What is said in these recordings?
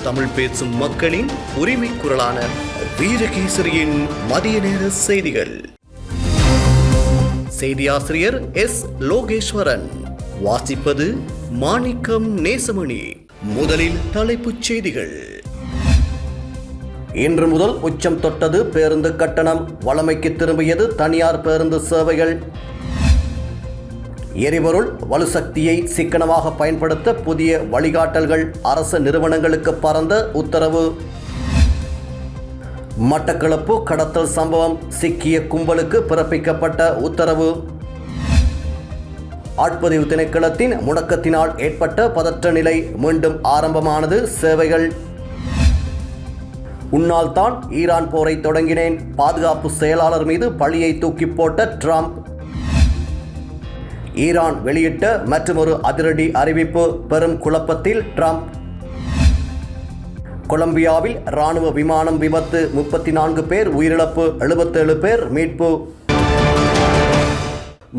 தமிழ் பேசும் மக்களின் உரிமை குரலான வீரகேசரியின் மதிய நேர செய்திகள். செய்தியாசிரியர் எஸ். லோகேஸ்வரன். வாசிப்பது மாணிக்கம் நேசமணி. முதலில் தலைப்புச் செய்திகள். இன்று முதல் உச்சம் தொட்டது பேருந்து கட்டணம். வழமைக்கு திரும்பியது தனியார் பேருந்து சேவைகள். எரிபொருள் வலுசக்தியை சிக்கனமாக பயன்படுத்த புதிய வழிகாட்டல்கள். அரசு நிறுவனங்களுக்கு பரந்த உத்தரவு. மட்டக்களப்பு கடத்தல் சம்பவம். சிக்கிய கும்பலுக்கு பிறப்பிக்கப்பட்ட உத்தரவு. ஆட்பதிவு திணைக்களத்தின் முடக்கத்தினால் ஏற்பட்ட பதற்ற நிலை மீண்டும் ஆரம்பமானது. சேவைகள். உன்னால் தான் ஈரான் போரை தொடங்கினேன். பாதுகாப்பு செயலாளர் மீது பழியை தூக்கி போட்ட ட்ரம்ப். ஈரான் வெளியிட்ட மற்றொரு அதிரடி அறிவிப்பு. பெரும் குழப்பத்தில் ட்ரம்ப். கொலம்பியாவில் ராணுவ விமானம் விபத்து. 34 பேர் உயிரிழப்பு, 77 பேர் மீட்பு.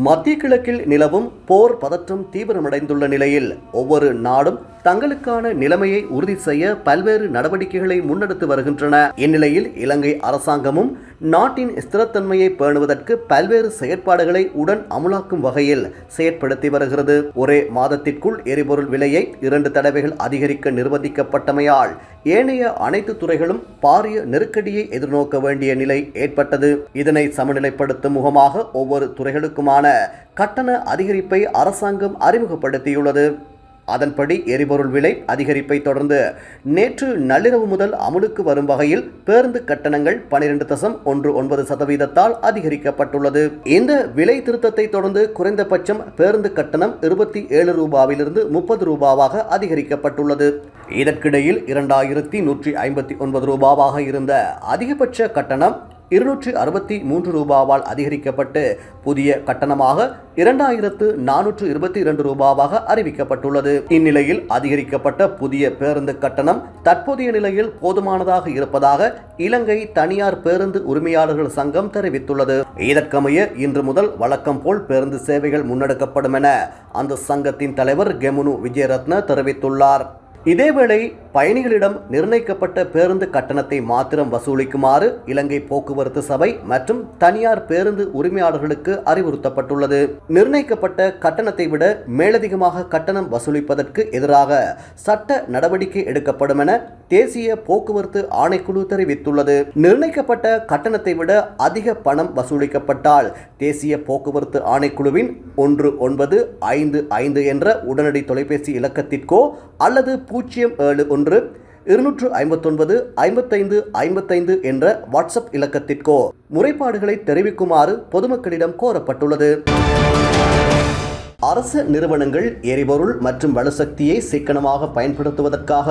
மத்திய கிழக்கில் நிலவும் போர் பதற்றம் தீவிரமடைந்துள்ள நிலையில் ஒவ்வொரு நாடும் தங்களுக்கான நிலைமையை உறுதி செய்ய பல்வேறு நடவடிக்கைகளை முன்னெடுத்து வருகின்றன. இந்நிலையில் இலங்கை அரசாங்கமும் நாட்டின் ஸ்திரத்தன்மையை பேணுவதற்கு பல்வேறு செயற்பாடுகளை உடன் அமுலாக்கும் வகையில் செயற்படுத்தி வருகிறது. ஒரே மாதத்திற்குள் எரிபொருள் விலையை 2 தடவைகள் அதிகரிக்க நிர்பந்திக்கப்பட்டமையால் ஏனைய அனைத்து துறைகளும் பாரிய நெருக்கடியை எதிர்நோக்க வேண்டிய நிலை ஏற்பட்டது. இதனை சமநிலைப்படுத்தும் முகமாக ஒவ்வொரு துறைகளுக்குமான கட்டண அதிகரிப்பை அரசாங்கம் அறிமுகப்படுத்தியுள்ளது. அதன்படி எரிபொருள் விலை அதிகரிப்பை தொடர்ந்து நேற்று நள்ளிரவு முதல் அமுலுக்கு வரும் வகையில் பேருந்து கட்டணங்கள் 12.19% அதிகரிக்கப்பட்டுள்ளது. இந்த விலை திருத்தத்தை தொடர்ந்து குறைந்தபட்சம் பேருந்து கட்டணம் 27 ரூபாவிலிருந்து 30 ரூபாவாக அதிகரிக்கப்பட்டுள்ளது. இதற்கிடையில் 2159 ரூபாவாக இருந்த அதிகபட்ச கட்டணம் 263 ரூபாவால் அதிகரிக்கப்பட்டு புதிய கட்டணமாக 2422 ரூபாவாக அறிவிக்கப்பட்டுள்ளது. இந்நிலையில் அதிகரிக்கப்பட்ட புதிய பேருந்து கட்டணம் தற்போதைய நிலையில் போதுமானதாக இருப்பதாக இலங்கை தனியார் பேருந்து உரிமையாளர்கள் சங்கம் தெரிவித்துள்ளது. இதற்கமைய இன்று முதல் வழக்கம் போல் பேருந்து சேவைகள் முன்னெடுக்கப்படும் என அந்த சங்கத்தின் தலைவர் கெமுனு விஜயரத்ன தெரிவித்துள்ளார். இதேவேளை பயணிகளிடம் நிர்ணயிக்கப்பட்ட பேருந்து கட்டணத்தை மாத்திரம் வசூலிக்குமாறு இலங்கை போக்குவரத்து சபை மற்றும் தனியார் பேருந்து உரிமையாளர்களுக்கு அறிவுறுத்தப்பட்டுள்ளது. நிர்ணயிக்கப்பட்ட கட்டணத்தை விட மேலதிகமாக கட்டணம் வசூலிப்பதற்கு எதிராக சட்ட நடவடிக்கை எடுக்கப்படும் என தேசிய போக்குவரத்து ஆணைக்குழு தெரிவித்துள்ளது. நிர்ணயிக்கப்பட்ட கட்டணத்தை விட அதிக பணம் வசூலிக்கப்பட்டால் தேசிய போக்குவரத்து ஆணைக்குழுவின் 1955 என்ற உடனடி தொலைபேசி இலக்கத்திற்கோ அல்லது 071 259 55 55 என்ற வாட்ஸ்அப் இலக்கத்திற்கோ முறைப்பாடுகளை தெரிவிக்குமாறு பொதுமக்களிடம் கோரப்பட்டுள்ளது. அரசு நிறுவனங்கள் எரிபொருள் மற்றும் வலுசக்தியை சிக்கனமாக பயன்படுத்துவதற்காக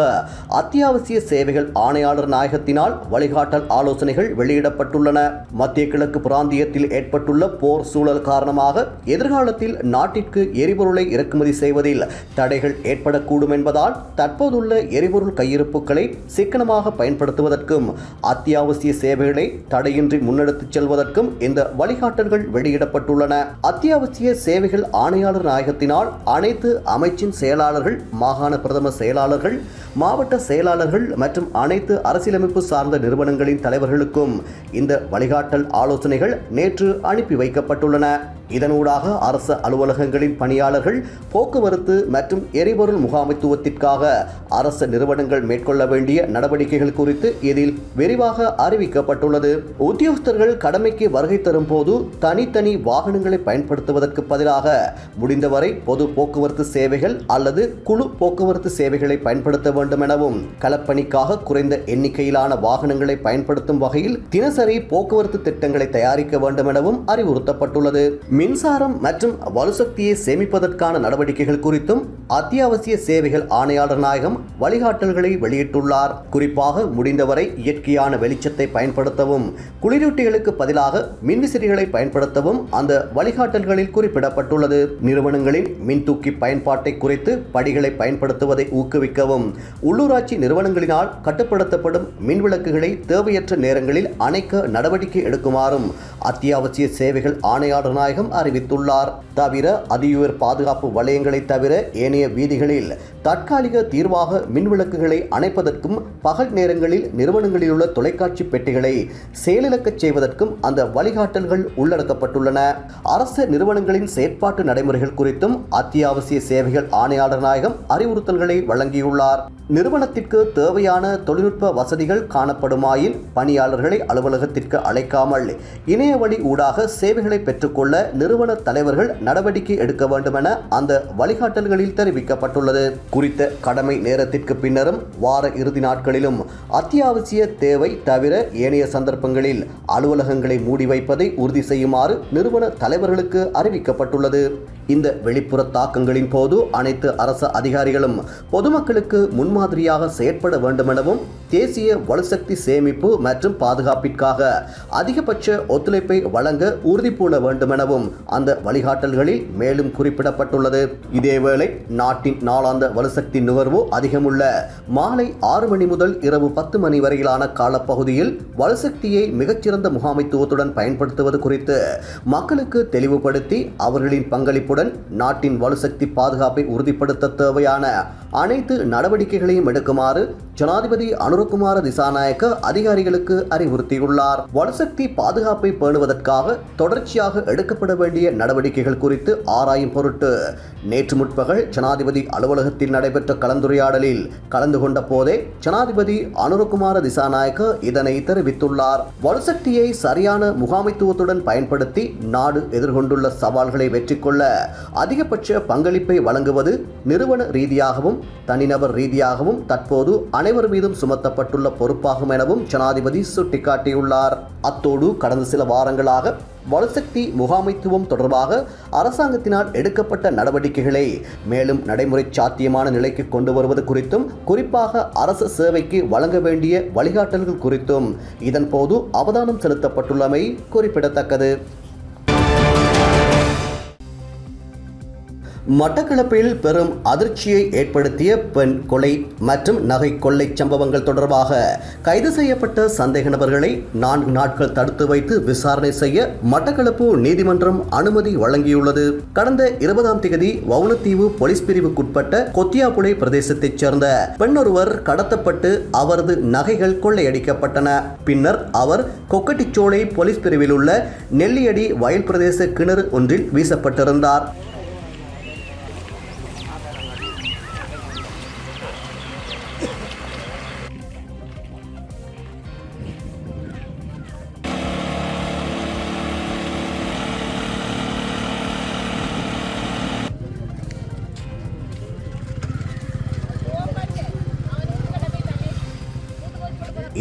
அத்தியாவசிய சேவைகள் ஆணையாளர் நாயகத்தினால் வழிகாட்டல் ஆலோசனைகள் வெளியிடப்பட்டுள்ளன. மத்திய கிழக்கு பிராந்தியத்தில் ஏற்பட்டுள்ள போர் சூழல் காரணமாக எதிர்காலத்தில் நாட்டிற்கு எரிபொருளை இறக்குமதி செய்வதில் தடைகள் ஏற்படக்கூடும் என்பதால் தற்போதுள்ள எரிபொருள் கையிருப்புகளை சிக்கனமாக பயன்படுத்துவதற்கும் அத்தியாவசிய சேவைகளை தடையின்றி முன்னெடுத்துச் செல்வதற்கும் இந்த வழிகாட்டல்கள் வெளியிடப்பட்டுள்ளன. அத்தியாவசிய சேவைகள் ஆணையாளர் நாயகத்தினால் அனைத்து அமைச்சின் செயலாளர்கள், மாகாண பிரதம செயலாளர்கள், மாவட்ட செயலாளர்கள் மற்றும் அனைத்து அரசியலமைப்பு சார்ந்த நிறுவனங்களின் தலைவர்களுக்கும் இந்த வழிகாட்டல் ஆலோசனைகள் நேற்று அனுப்பி வைக்கப்பட்டுள்ளன. இதனூடாக அரசு அலுவலகங்களின் பணியாளர்கள் போக்குவரத்து மற்றும் எரிபொருள் முகாமைத்துவத்திற்காக அரசு நிறுவனங்கள் மேற்கொள்ள வேண்டிய நடவடிக்கைகள் குறித்து இதில் விரிவாக அறிவிக்கப்பட்டுள்ளது. உத்தியோகஸ்தர்கள் கடமைக்கு வருகை தரும் போது தனித்தனி வாகனங்களை பயன்படுத்துவதற்கு பதிலாக முடிந்தவரை பொது போக்குவரத்து சேவைகள் அல்லது குழு போக்குவரத்து சேவைகளை பயன்படுத்த வேண்டும் எனவும் களப்பணிக்காக குறைந்த எண்ணிக்கையிலான வாகனங்களை பயன்படுத்தும் வகையில் தினசரி போக்குவரத்து திட்டங்களை தயாரிக்க வேண்டும் எனவும் அறிவுறுத்தப்பட்டுள்ளது. மின்சாரம் மற்றும் வலுசக்தியை சேமிப்பதற்கான நடவடிக்கைகள் குறித்தும் அத்தியாவசிய சேவைகள் ஆணையாளர் நாயகம் வழிகாட்டல்களை வெளியிட்டுள்ளார். குறிப்பாக முடிந்தவரை இயற்கையான வெளிச்சத்தை பயன்படுத்தவும் குளிரூட்டிகளுக்கு பதிலாக மின்விசிறிகளை பயன்படுத்தவும் அந்த வழிகாட்டல்களில் குறிப்பிடப்பட்டுள்ளது. நிறுவனங்களின் மின்தூக்கி பயன்பாட்டை குறைத்து படிகளை பயன்படுத்துவதை ஊக்குவிக்கவும் உள்ளூராட்சி நிறுவனங்களினால் கட்டுப்படுத்தப்படும் மின்விளக்குகளை தேவையற்ற நேரங்களில் அணைக்க நடவடிக்கை எடுக்குமாறும் அத்தியாவசிய சேவைகள் ஆணையாளர் நாயகம் அறிவித்துள்ளார். தவிர அதியுயர் பாதுகாப்பு வலயங்களை தவிர ஏனைய வீதிகளில் தற்காலிக தீர்வாக மின்விளக்குகளை அணைப்பதற்கும் பகல் நேரங்களில் நிறுவனங்களில் உள்ள தொலைக்காட்சி பெட்டிகளை செயலிழக்கச் செய்வதற்கும் அந்த வழிகாட்டல்கள் உள்ளடக்கப்பட்டுள்ளன. அரசு நிறுவனங்களின் செயற்பாட்டு நடைமுறைகள் குறித்தும் அத்தியாவசிய சேவைகள் ஆணையாளர் நாயகம் அறிவுறுத்தல்களை வழங்கியுள்ளார். நிறுவனத்திற்கு தேவையான தொழில்நுட்ப வசதிகள் காணப்படுமாயின் பணியாளர்களை அலுவலகத்திற்கு அழைக்காமல் இணைய வழி ஊடாக சேவைகளை பெற்றுக்கொள்ள நிறுவன தலைவர்கள் நடவடிக்கை எடுக்க வேண்டும் என அந்த வழிகாட்டல்களில் தெரிவிக்கப்பட்டுள்ளது. குறித்த கடமை நேரத்திற்கு பின்னரும் வார இறுதி நாட்களிலும் அத்தியாவசிய தேவை தவிர ஏனைய சந்தர்ப்பங்களில் அலுவலகங்களை மூடி வைப்பதை உறுதி செய்யுமாறு நிறுவன தலைவர்களுக்கு அறிவிக்கப்பட்டுள்ளது. இந்த வெளிப்புற தாக்கங்களின் போது அனைத்து அரசு அதிகாரிகளும் பொதுமக்களுக்கு முன்மாதிரியாக செயற்பட வேண்டுமெனவும் தேசிய வலுசக்தி சேமிப்பு மற்றும் பாதுகாப்பிற்காக அதிகபட்ச ஒத்துழைப்பை வழங்க உறுதி பூண வேண்டுமெனவும் அந்த வழிகாட்டல்களில் மேலும் குறிப்பிடப்பட்டுள்ளது. இதேவேளை நாட்டின் நாளாந்த வலுசக்தி நுகர்வு அதிகமுள்ள மாலை 6 மணி முதல் இரவு 10 மணி வரையிலான காலப்பகுதியில் வலுசக்தியை மிகச்சிறந்த முகாமைத்துவத்துடன் பயன்படுத்துவது குறித்து மக்களுக்கு தெளிவுபடுத்தி அவர்களின் பங்களிப்புடன் நாட்டின் வலுசக்தி பாதுகாப்பை உறுதிப்படுத்த தேவையான அனைத்து நடவடிக்கைகளையும் எடுக்குமாறு ஜனாதிபதி அனுரகுமார திசாநாயக்க அதிகாரிகளுக்கு அறிவுறுத்தியுள்ளார். வலுசக்தி பாதுகாப்பை பேணுவதற்காக தொடர்ச்சியாக எடுக்கப்பட வேண்டிய நடவடிக்கைகள் குறித்து ஆராயும் பொருட்டு நேற்று முற்பகல் ஜனாதிபதி அலுவலகத்தில் நடைபெற்ற கலந்துரையாடலில் கலந்து கொண்ட போதே ஜனாதிபதி அனுரகுமார திசாநாயக்க இதனை தெரிவித்துள்ளார். வலுசக்தியை சரியான முகாமைத்துவத்துடன் பயன்படுத்தி நாடு எதிர்கொண்டுள்ள சவால்களை வெற்றி கொள்ள அதிகபட்ச பங்களிப்பை வழங்குவது நிறுவன ரீதியாகவும் தனிநபர் ரீதியாகவும் தற்போது அனைவர் மீதும் சுமத்தப்பட்டுள்ள பொறுப்பாகும் எனவும் ஜனாதிபதி சுட்டிக்காட்டியுள்ளார். அத்தோடு கடந்த சில வாரங்களாக வலுசக்தி முகாமைத்துவம் தொடர்பாக அரசாங்கத்தினால் எடுக்கப்பட்ட நடவடிக்கைகளை மேலும் நடைமுறை சாத்தியமான நிலைக்கு கொண்டு வருவது குறித்தும் குறிப்பாக அரசு சேவைக்கு வழங்க வேண்டிய வழிகாட்டல்கள் குறித்தும் இதன்போது அவதானம் செலுத்தப்பட்டுள்ளமை குறிப்பிடத்தக்கது. மட்டக்களப்பில் பெரும் அதிர்ச்சியை ஏற்படுத்திய பெண் கொலை மற்றும் நகை கொள்ளை சம்பவங்கள் தொடர்பாக கைது செய்யப்பட்ட சந்தேக நபர்களை 4 நாட்கள் தடுத்து வைத்து விசாரணை செய்ய மட்டக்களப்பு நீதிமன்றம் அனுமதி வழங்கியுள்ளது. கடந்த 20ஆம் தேதி வவுனத்தீவு போலீஸ் பிரிவுக்குட்பட்ட கொத்தியாப்புழை பிரதேசத்தைச் சேர்ந்த பெண்ணொருவர் கடத்தப்பட்டு அவரது நகைகள் கொள்ளையடிக்கப்பட்டன. பின்னர் அவர் கொக்கட்டிச்சோலை போலீஸ் பிரிவில் உள்ள நெல்லியடி வயல் பிரதேச கிணறு ஒன்றில் வீசப்பட்டிருந்தார்.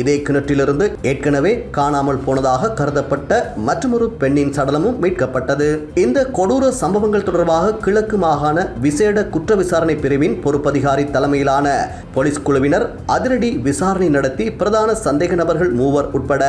இதே கிணற்றிலிருந்து ஏற்கனவே காணாமல் போனதாக கருதப்பட்ட மற்றொரு பெண்ணின் சடலமும் மீட்கப்பட்டது. இந்த கொடூர சம்பவங்கள் தொடர்பாக கிழக்கு மாகாண விசேட குற்ற விசாரணை பிரிவின் பொறுப்பதிகாரி தலைமையிலான போலீஸ் குழுவினர் அதிரடி விசாரணை நடத்தி பிரதான சந்தேக நபர்கள் 3 உட்பட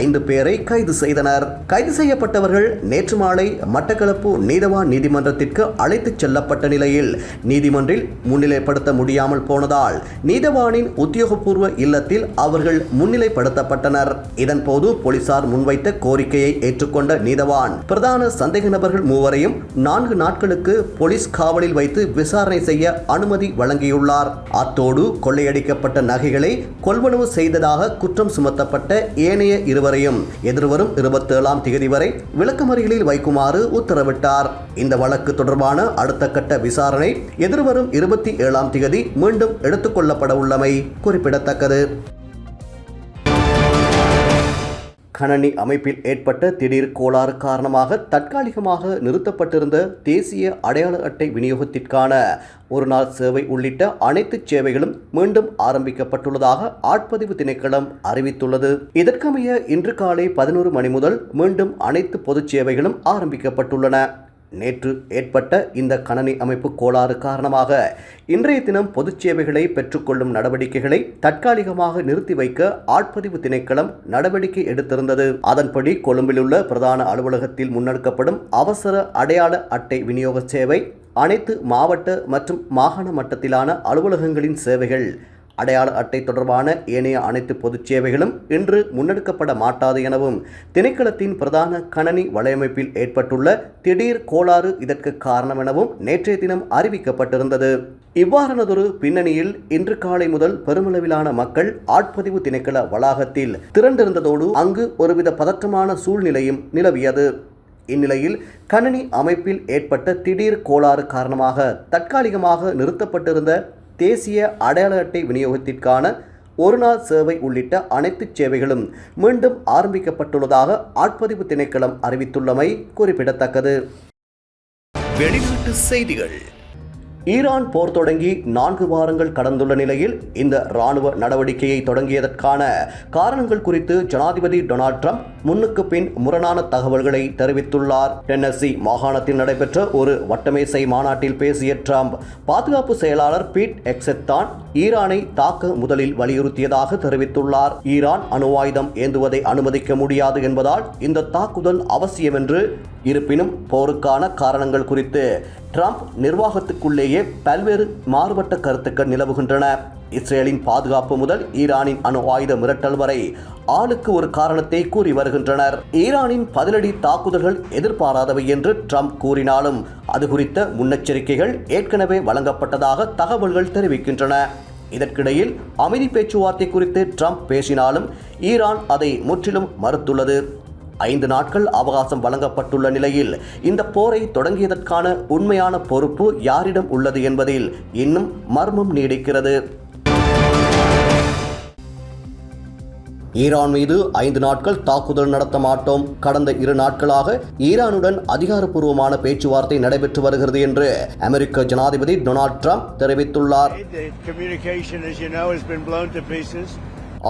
5 பேரை கைது செய்தனர். கைது செய்யப்பட்டவர்கள் நேற்று மாலை மட்டக்களப்பு நீதவான் நீதிமன்றத்திற்கு அழைத்துச் செல்லப்பட்ட நிலையில் நீதிமன்றில் முன்னிலைப்படுத்த முடியாமல் போனதால் நீதவானின் உத்தியோகபூர்வ இல்லத்தில் அவர்கள் முன்னிலைப்படுத்தப்பட்டனர். இதன்போது போலீசார் முன்வைத்த கோரிக்கையை ஏற்றுக்கொண்ட நீதவான் பிரதான சந்தேக நபர்கள் 3வரையும் 4 நாட்களுக்கு போலீஸ் காவலில் வைத்து விசாரணை செய்ய அனுமதி வழங்கியுள்ளார். அத்தோடு கொள்ளையடிக்கப்பட்ட நகைகளை கொள்வனவு செய்ததாக குற்றம் சுமத்தப்பட்ட ஏனைய 2வரையும் எதிர்வரும் 27ஆம் தேதி வரை விளக்கமறியலில் வைக்குமாறு உத்தரவிட்டார். இந்த வழக்கு தொடர்பான அடுத்த கட்ட விசாரணை எதிர்வரும் 27ஆம் தேதி மீண்டும் எடுத்துக்கொள்ளப்பட உள்ளமை குறிப்பிடத்தக்கது. கணனி அமைப்பில் ஏற்பட்ட திடீர் கோளாறு காரணமாக தற்காலிகமாக நிறுத்தப்பட்டிருந்த தேசிய அடையாள அட்டை விநியோகத்திற்கான ஒருநாள் சேவை உள்ளிட்ட அனைத்து சேவைகளும் மீண்டும் ஆரம்பிக்கப்பட்டுள்ளதாக ஆட்பதிவு திணைக்களம் அறிவித்துள்ளது. இதற்கமைய இன்று காலை 11 மணி முதல் மீண்டும் அனைத்து பொதுச் சேவைகளும் ஆரம்பிக்கப்பட்டுள்ளன. நேற்று ஏற்பட்ட இந்த கணனி அமைப்பு கோளாறு காரணமாக இன்றைய தினம் பொதுச் சேவைகளை பெற்றுக்கொள்ளும் நடவடிக்கைகளை தற்காலிகமாக நிறுத்தி வைக்க ஆட்பதிவு திணைக்களம் நடவடிக்கை எடுத்திருந்தது. அதன்படி கொழும்பில் உள்ள பிரதான அலுவலகத்தில் முன்னெடுக்கப்படும் அவசர அடையாள அட்டை விநியோக சேவை, அனைத்து மாவட்ட மற்றும் மாகாண மட்டத்திலான அலுவலகங்களின் சேவைகள் அடையாள அட்டை தொடர்பான ஏனைய அனைத்து பொதுச் சேவைகளும் இன்று முன்னெடுக்கப்பட மாட்டாது எனவும் திணைக்களத்தின் பிரதான கணனி வலையமைப்பில் ஏற்பட்டுள்ள திடீர் கோளாறு இதற்கு காரணம் எனவும் நேற்றைய தினம் அறிவிக்கப்பட்டிருந்தது. இவ்வாறானதொரு பின்னணியில் இன்று காலை முதல் பெருமளவிலான மக்கள் ஆட்பதிவு திணைக்கள வளாகத்தில் திரண்டிருந்ததோடு அங்கு ஒருவித பதற்றமான சூழ்நிலையும் நிலவியது. இந்நிலையில் கணனி அமைப்பில் ஏற்பட்ட திடீர் கோளாறு காரணமாக தற்காலிகமாக நிறுத்தப்பட்டிருந்த தேசிய அடையாள அட்டை விநியோகத்திற்கான ஒருநாள் சேவை உள்ளிட்ட அனைத்து சேவைகளும் மீண்டும் ஆரம்பிக்கப்பட்டுள்ளதாக ஆட்பதிவு திணைக்களம் அறிவித்துள்ளமை குறிப்பிடத்தக்கது. வெளிநாட்டு செய்திகள். ஈரான் போர் தொடங்கி 4 வாரங்கள் கடந்துள்ள நிலையில் இந்த இராணுவ நடவடிக்கையை தொடங்கியதற்கான காரணங்கள் குறித்து ஜனாதிபதி டொனால்ட் ட்ரம்ப் முன்னுக்கு பின் முரணான தகவல்களை தெரிவித்துள்ளார். டென்னசி மாகாணத்தில் நடைபெற்ற ஒரு வட்டமேசை மாநாட்டில் பேசிய ட்ரம்ப் பாதுகாப்பு செயலாளர் பீட் ஹெக்ஸெட் தான் ஈரானை தாக்க முதலில் வலியுறுத்தியதாக தெரிவித்துள்ளார். ஈரான் அணு ஆயுதம் ஏந்துவதை அனுமதிக்க முடியாது என்பதால் இந்த தாக்குதல் அவசியம் என்று, இருப்பினும் போருக்கான காரணங்கள் குறித்து ட்ரம்ப் நிர்வாகத்துக்குள்ளேயே பல்வேறு மாறுபட்ட கருத்துக்கள் நிலவுகின்றன. இஸ்ரேலின் பாதுகாப்பு முதல் ஈரானின் அணு ஆயுத மிரட்டல் வரை ஆளுக்கு ஒரு காரணத்தை கூறி வருகின்றனர். ஈரானின் பதிலடி தாக்குதல்கள் எதிர்பாராதவை என்று ட்ரம்ப் கூறினாலும் அது குறித்த முன்னெச்சரிக்கைகள் ஏற்கனவே வழங்கப்பட்டதாக தகவல்கள் தெரிவிக்கின்றன. இதற்கிடையில் அமைதி பேச்சுவார்த்தை குறித்து ட்ரம்ப் பேசினாலும் ஈரான் அதை முற்றிலும் மறுத்துள்ளது. 5 நாட்கள் அவகாசம் வழங்கப்பட்டுள்ள நிலையில் இந்த போரை தொடங்கியதற்கான உண்மையான பொறுப்பு யாரிடம் உள்ளது என்பதில் இன்னும் மர்மம் நீடிக்கிறது. ஈரான் மீது 5 நாட்கள் தாக்குதல் நடத்த மாட்டோம். கடந்த 2 நாட்களாக ஈரானுடன் அதிகாரப்பூர்வமான பேச்சுவார்த்தை நடைபெற்று வருகிறது என்று அமெரிக்க ஜனாதிபதி டொனால்ட் ட்ரம்ப் தெரிவித்துள்ளார்.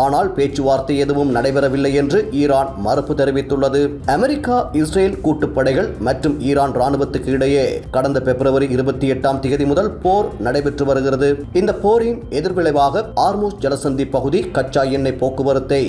ஆனால் பேச்சுவார்த்தை எதுவும் நடைபெறவில்லை என்று ஈரான் மறுப்பு தெரிவித்துள்ளது. அமெரிக்கா, இஸ்ரேல் கூட்டுப்படைகள் மற்றும் ஈரான் ராணுவத்துக்கு இடையே கடந்த பிப்ரவரி 28ஆம் தேதி முதல் போர் நடைபெற்று வருகிறது. இந்த போரின் எதிர்விளைவாக ஆர்முஸ் ஜலசந்தி பகுதி கச்சா எண்ணெய் போக்குவரத்தை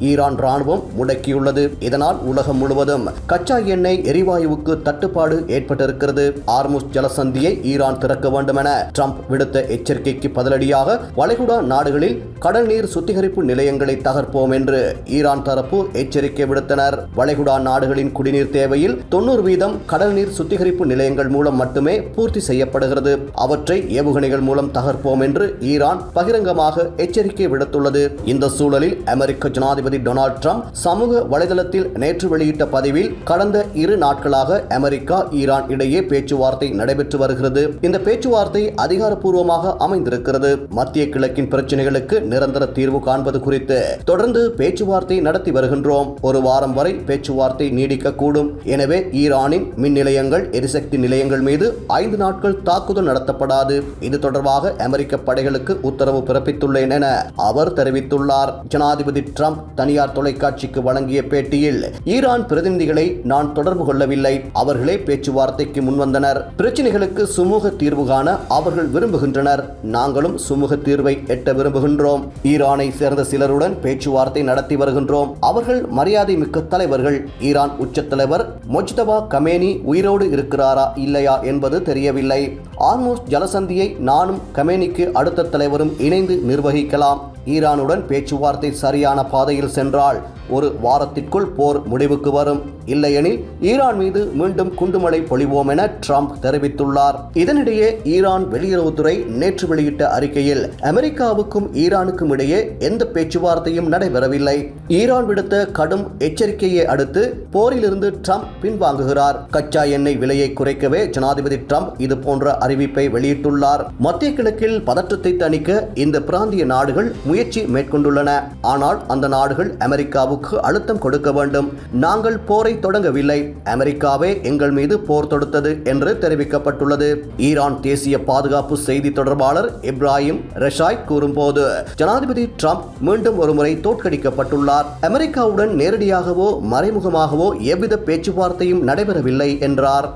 ஈரான் ராணுவம் முடக்கியுள்ளது. இதனால் உலகம் முழுவதும் கச்சா எண்ணெய் எரிவாயுவுக்கு தட்டுப்பாடு ஏற்பட்டிருக்கிறது. ஆர்முஸ் ஜலசந்தியை ஈரான் திறக்க வேண்டும் என ட்ரம்ப் விடுத்த எச்சரிக்கைக்கு பதிலடியாக வளைகுடா நாடுகளில் கடல் நீர் சுத்திகரிப்பு நிலையங்களை தகர்ப்போம் என்று ஈரான் தரப்பு எச்சரிக்கை விடுத்தனர். வளைகுடா நாடுகளின் குடிநீர் தேவையில் 90% கடல் நீர் சுத்திகரிப்பு நிலையங்கள் மூலம் மட்டுமே பூர்த்தி செய்யப்படுகிறது. அவற்றை ஏவுகணைகள் மூலம் தகர்ப்போம் என்று ஈரான் பகிரங்கமாக எச்சரிக்கை விடுத்துள்ளது. இந்த சூழலில் அமெரிக்க ஜனாதிபதி டொனால்ட் ட்ரம்ப் சமூக வலைதளத்தில் நேற்று வெளியிட்ட பதிவில் கடந்த 2 நாட்களாக அமெரிக்கா, ஈரான் இடையே பேச்சுவார்த்தை நடைபெற்று வருகிறது. இந்த பேச்சுவார்த்தை அதிகாரப்பூர்வமாக அமைந்திருக்கிறது. மத்திய கிழக்கின் பிரச்சனைகளுக்கு நிரந்தர தீர்வு காண்பது குறித்து தொடர்ந்து பேச்சுவார்த்தை நடத்தி வருகின்றோம். 1 வாரம் வரை பேச்சுவார்த்தை நீடிக்கக்கூடும். எனவே ஈரானின் மின் நிலையங்கள், எரிசக்தி நிலையங்கள் மீது 5 நாட்கள் தாக்குதல் நடத்தப்படாது. இது தொடர்பாக அமெரிக்க படைகளுக்கு உத்தரவு பிறப்பித்துள்ளேன் என அவர் தெரிவித்துள்ளார். ஜனாதிபதி ட்ரம்ப் தனியார் தொலைக்காட்சிக்கு வழங்கிய பேட்டியில் ஈரான் பிரதிநிதிகளை நான் தொடர்பு கொள்ளவில்லை, அவர்களே பேச்சுவார்த்தைக்கு முன்வந்தனர். பிரச்சனைகளுக்கு சுமூக தீர்வு காண அவர்கள் விரும்புகின்றனர், நாங்களும் சுமூக தீர்வை எட்ட விரும்புகின்றோம். ஈரானை சேர்ந்த சிலருடன் பேச்சுவார்த்தை நடத்தி வருகின்றோம். அவர்கள் மரியாதை மிக்க தலைவர்கள். ஈரான் உச்ச தலைவர் மொஜ்தபா கமேனி உயிரோடு இருக்கிறாரா இல்லையா என்பது தெரியவில்லை. ஆர்முஸ் ஜலசந்தியை நானும் கமேனிக்கு அடுத்த தலைவரும் இணைந்து நிர்வகிக்கலாம். ஈரானுடன் பேச்சுவார்த்தை சரியான பாதையில் சென்றால் 1 வாரத்திற்குள் போர் முடிவுக்கு வரும். இல்லையெனில் ஈரான் மீது மீண்டும் குண்டுமழை பொழிவோம் என ட்ரம்ப் தெரிவித்துள்ளார். இதனிடையே ஈரான் வெளியுறவுத்துறை நேற்று வெளியிட்ட அறிக்கையில் அமெரிக்காவுக்கும் ஈரானுக்கும் இடையே எந்த பேச்சுவார்த்தையும் நடைபெறவில்லை. ஈரான் விடுத்த கடும் எச்சரிக்கையை அடுத்து போரிலிருந்து ட்ரம்ப் பின்வாங்குகிறார். கச்சா எண்ணெய் விலையை குறைக்கவே ஜனாதிபதி ட்ரம்ப் இது போன்ற அறிவிப்பை வெளியிட்டுள்ளார். மத்திய கிழக்கில் பதற்றத்தை தணிக்க இந்த பிராந்திய நாடுகள் முயற்சி மேற்கொண்டுள்ளன. ஆனால் அந்த நாடுகள் அமெரிக்காவுக்கு அழுத்தம் கொடுக்க வேண்டும். நாங்கள் போரை தொடங்கவில்லை, அமெரிக்காவே எங்கள் மீது போர் தொடுத்தது என்று தெரிவிக்கப்பட்டுள்ளது. ஈரான் தேசிய பாதுகாப்பு செய்தி தொடர்பாளர் இப்ராஹிம் ரெஷாய் கூறும்போது ஜனாதிபதி ட்ரம்ப் மீண்டும் ஒருமுறை தோற்கடிக்கப்பட்டுள்ளார். அமெரிக்காவுடன் நேரடியாகவோ மறைமுகமாகவோ எவ்வித பேச்சுவார்த்தையும் நடைபெறவில்லை என்றார்.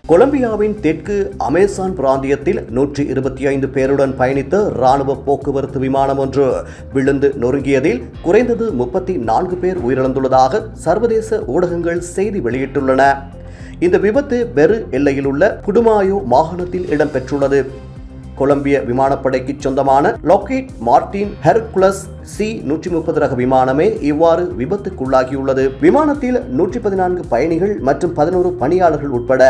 கொலம்பியாவின் தெற்கு அமேசான் பிராந்தியத்தில் 125 பேருடன் பயணித்த இராணுவ போக்குவரத்து விமானம் ஒன்று விழுந்து நொறுங்கியதில் குறைந்தது 34 பேர் உயிரிழந்துள்ளதாக சர்வதேச ஊடகங்கள் செய்தி வெளியிட்டுள்ளன. இந்த விபத்து பெரு எல்லையில் உள்ள புடுமாயோ மாகாணத்தில் இடம்பெற்றுள்ளது. கொலம்பிய விமானப்படைக்கு சொந்தமான லாக்ஹீட் மார்டின் ஹெர்குலஸ் C-130 ரக விமானமே இவ்வாறு விபத்துக்குள்ளாகியுள்ளது. விமானத்தில் 114 பயணிகள் மற்றும் 11 பணியாளர்கள் உட்பட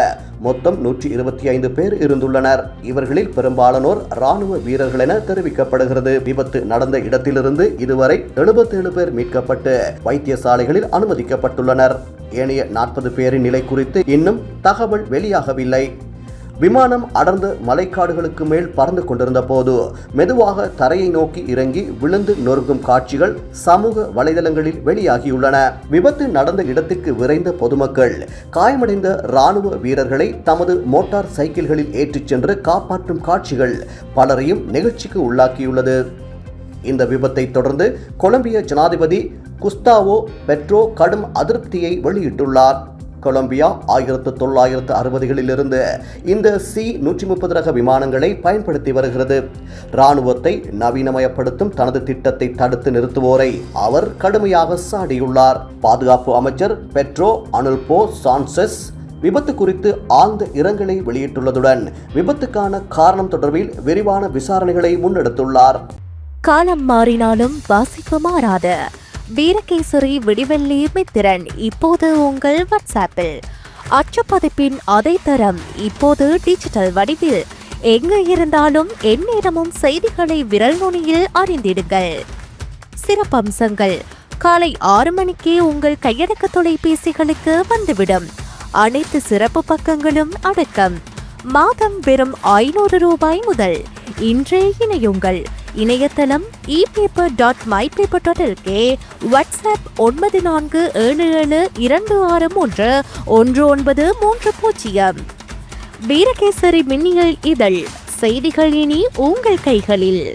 மொத்தம் 125 பேர் இருந்துள்ளனர். இவர்களில் பெரும்பாலானோர் ராணுவ வீரர்கள் என தெரிவிக்கப்படுகிறது. விபத்து நடந்த இடத்திலிருந்து இதுவரை 77 பேர் மீட்கப்பட்டு வைத்தியசாலைகளில் அனுமதிக்கப்பட்டுள்ளனர். ஏனைய 40 பேரின் நிலை குறித்து இன்னும் தகவல் வெளியாகவில்லை. விமானம் அடர்ந்த மலைக்காடுகளுக்கு மேல் பறந்து கொண்டிருந்த போது மெதுவாக தரையை நோக்கி இறங்கி விழுந்து நொறுங்கும் காட்சிகள் சமூக வலைதளங்களில் வெளியாகியுள்ளன. விபத்து நடந்த இடத்திற்கு விரைந்த பொதுமக்கள் காயமடைந்த ராணுவ வீரர்களை தமது மோட்டார் சைக்கிள்களில் ஏற்றிச் சென்று காப்பாற்றும் காட்சிகள் பலரையும் நெகிழ்ச்சிக்கு உள்ளாக்கியுள்ளது. இந்த விபத்தை தொடர்ந்து கொலம்பிய ஜனாதிபதி குஸ்தாவோ பெட்ரோ கடும் அதிருப்தியை வெளியிட்டுள்ளார். கொலம்பியா 1960களிலிருந்து இந்த C-130 ரக விமானங்களை பயன்படுத்தி வருகிறது. இராணுவத்தை நவீனமயப்படுத்தும் தனது திட்டத்தை தடுத்து நிறுத்துவோரை அவர் கடுமையாக சாடியுள்ளார். பாதுகாப்பு அமைச்சர் பெட்ரோ அனுல்போ சான்செஸ் விபத்து குறித்து ஆழ்ந்த இரங்கலை வெளியிட்டுள்ளதுடன் விபத்துக்கான காரணம் தொடர்பில் விரிவான விசாரணைகளை முன்னெடுத்துள்ளார். காலம் மாறினாலும் வாசிப்பு மாறாத வீரகேசரி விடிவெள்ளி மித்திரன் இப்போது உங்கள் வாட்ஸ்ஆப்பில். அச்சுப்பதிப்பின் அதே தரம் இப்போது டிஜிட்டல் வடிவில். எங்கு இருந்தாலும் எந்நேரமும் செய்திகளை விரல் நுனியில் அறிந்திடுங்கள். சிறப்பம்சங்கள் காலை 6 மணிக்கே உங்கள் கையடக்க தொலைபேசிகளுக்கு வந்துவிடும். அனைத்து சிறப்பு பக்கங்களும் அடக்கம். மாதம் வெறும் 500 ரூபாய் முதல். இன்றே இணையுங்கள். இணையதளம் epaper.mypaper.lk. வாட்ஸ்அப் 947726311930. வீரகேசரி மின்னியல் இதழ். செய்திகள் இனி உங்கள் கைகளில்.